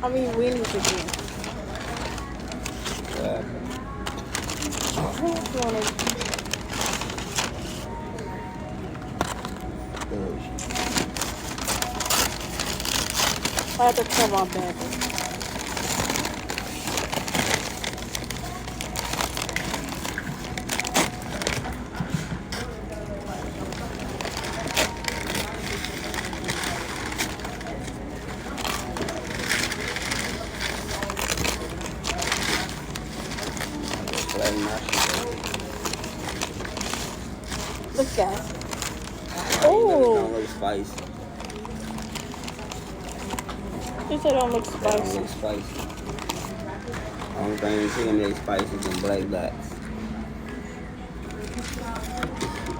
I mean, Wendy's again. I have to come on back. Look at it. Oh. Don't look spicy. He said don't look Don't spicy. look spicy. Only thing chicken make spicy is black blacks.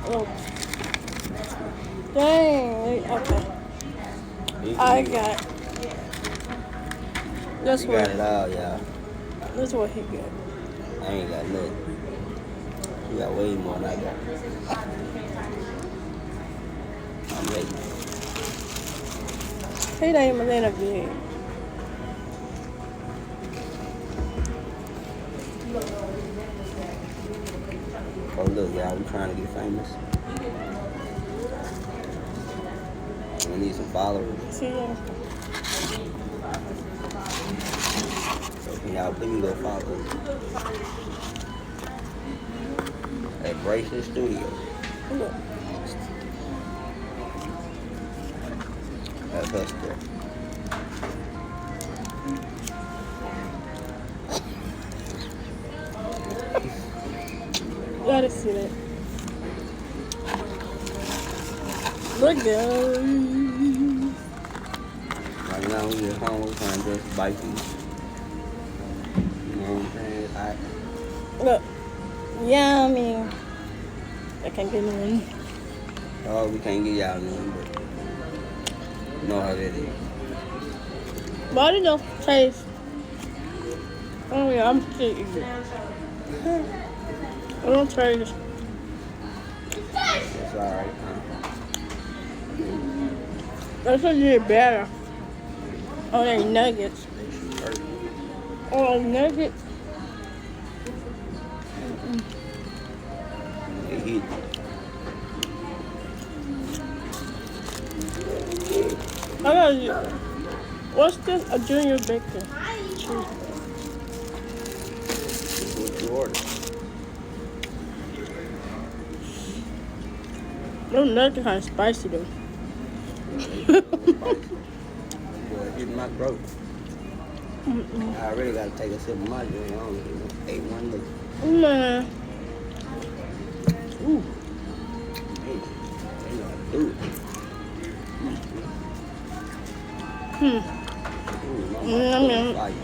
Oh. Dang. Okay. I got it. That's You what got it all, y'all. That's what he got. I ain't got nothing. You got way more than I got. I'm ready. He ain't even in a big. Oh look, y'all, we trying to get famous. We need some followers. See ya. So can y'all please go follow us at Bracelet Studio. Look. That's us there. Gotta see that. Look, guys. Right now we at home, we're trying to just bite these. You know what I'm saying? Look. Yeah, I mean, I can't get in. Oh, we can't get y'all none, but you know how that is. But it don't taste. Oh yeah, I'm still eating it. I don't taste. It's alright, huh? That's a little better. Oh, they nuggets. Oh, nuggets. They heat. I got you. What's this? A junior bacon. Cheese. What you order? Those nuggets kind of spicy though. Boy, hitting my throat. I already got to take a sip of my drink. I only ate one look. Man. Ooh. Hey, they know how to do it. Ooh, my mouth is fire.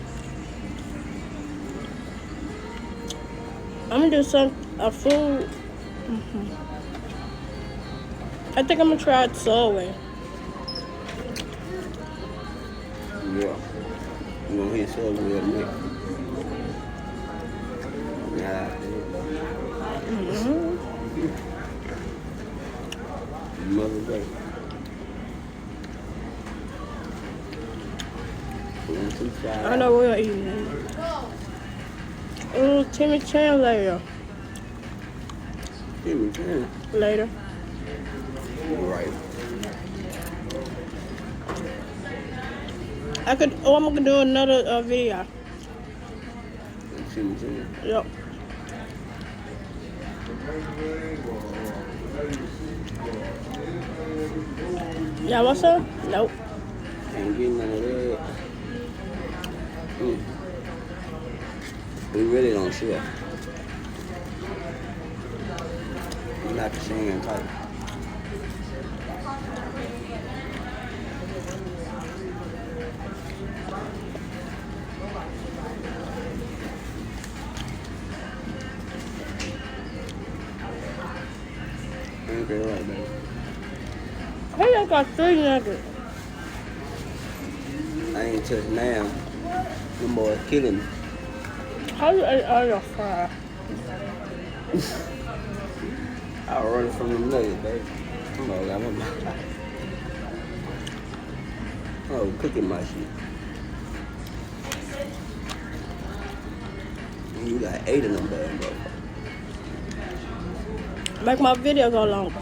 I'm gonna do a food. I think I'm gonna try it Subway. Yeah. You gonna hit Subway with me? Yeah. Mother way. I know we're eating. Oh, Timmy Chan later. Timmy Chan. Later. Right. I'm gonna do another video. Timmy Chan. Yep. Yeah, what's up? Nope. Ain't getting none of that. We really don't share. We're not the same type. Ain't that right, baby? Hey, I got 3 nuggets. I ain't touched now. Them boys killing me. How you ate all your fries? I was running from them nuggets, baby. I'm all out of my mouth. Oh, cooking my shit. You got 8 of them bad motherfuckers. Make my video go long.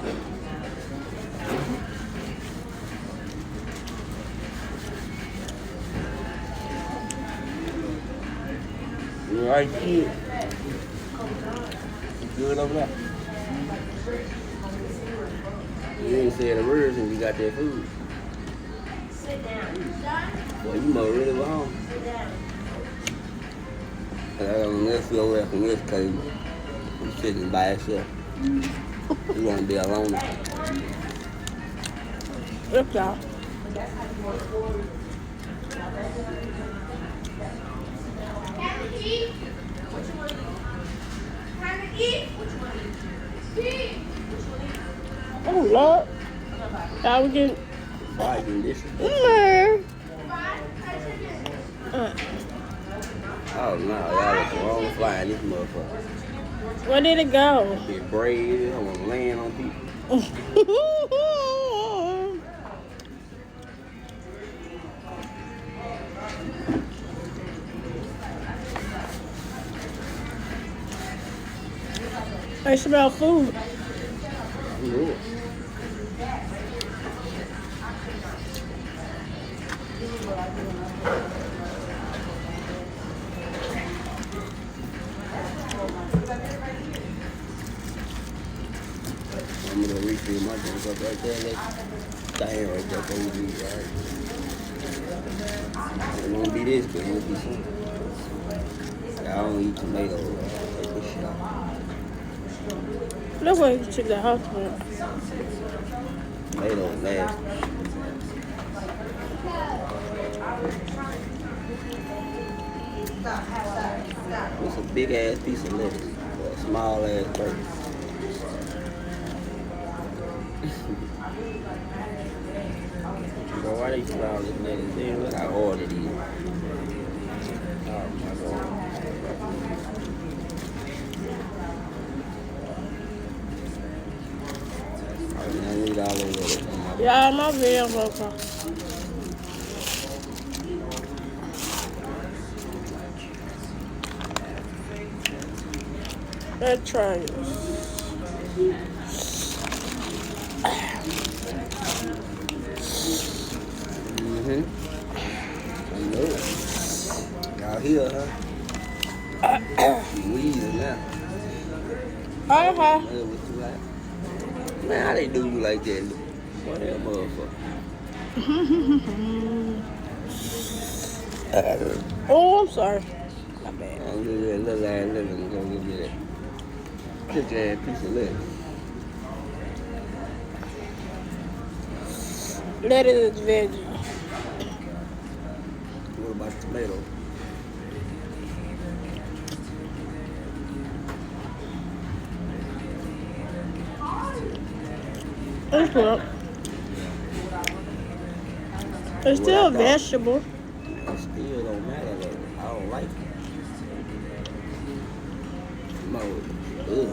You right here. You good over there? You ain't said a word since you got that food. Boy, you must really go home. I don't know if you're away from this table. You sitting by yourself. You want to be alone. Look, y'all. Oh, Lord. Y'all we getting... Fried condition. Oh no, y'all was wrong flying this motherfucker. Where did it go? Be brave, I want to land on people. I smell food. Yeah. I'm gonna refill my drink up right there. That thing right there, gonna be right. It won't be this, but it'll be something. I don't eat tomatoes. Take this shit out. Look where you took the house from. Tomatoes nasty. It's a big ass piece of lettuce, or a small ass burger. Bro, why they put all this lettuce in? Look, I ordered these. Oh my God. I need all of it. Yeah, my video broke. Let's try this. I know. Y'all here, huh? Wheezing now. Uh-huh. Man, how they do you like that? What that motherfucker? Oh, I'm sorry. My bad. I'll give you that little ass lettuce and go give you that thick ass piece of lettuce. Lettuce is veggie. What about the tomato? It's good. It's still a vegetable. It still don't matter though. I don't like it. No, ugh.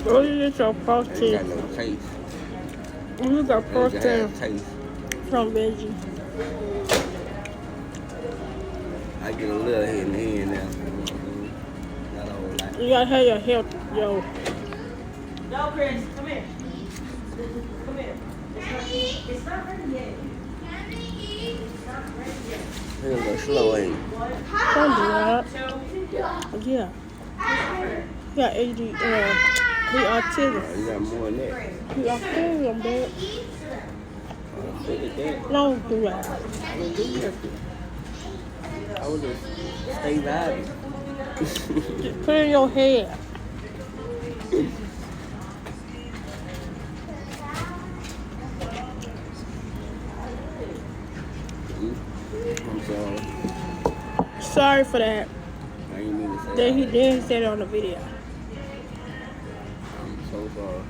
Oh, you get your Ain't protein. got no taste. You got Ain't protein got taste. from veggie. I get a little here and here now. Not a whole lot. You gotta have your health, yo. No, Chris, come here. Come here. It's not ready yet. It's not ready yet. Here's a slow ain't it? Don't do that. So, Yeah. He got AD, he autism. You got more than that. He autism, babe. Look at that. Don't do that. I would do nothing. I would just stay vibing. Just put it in your head. I'm sorry. Sorry for that. I ain't mean to say Then he that. did say it on the video. I'm so sorry.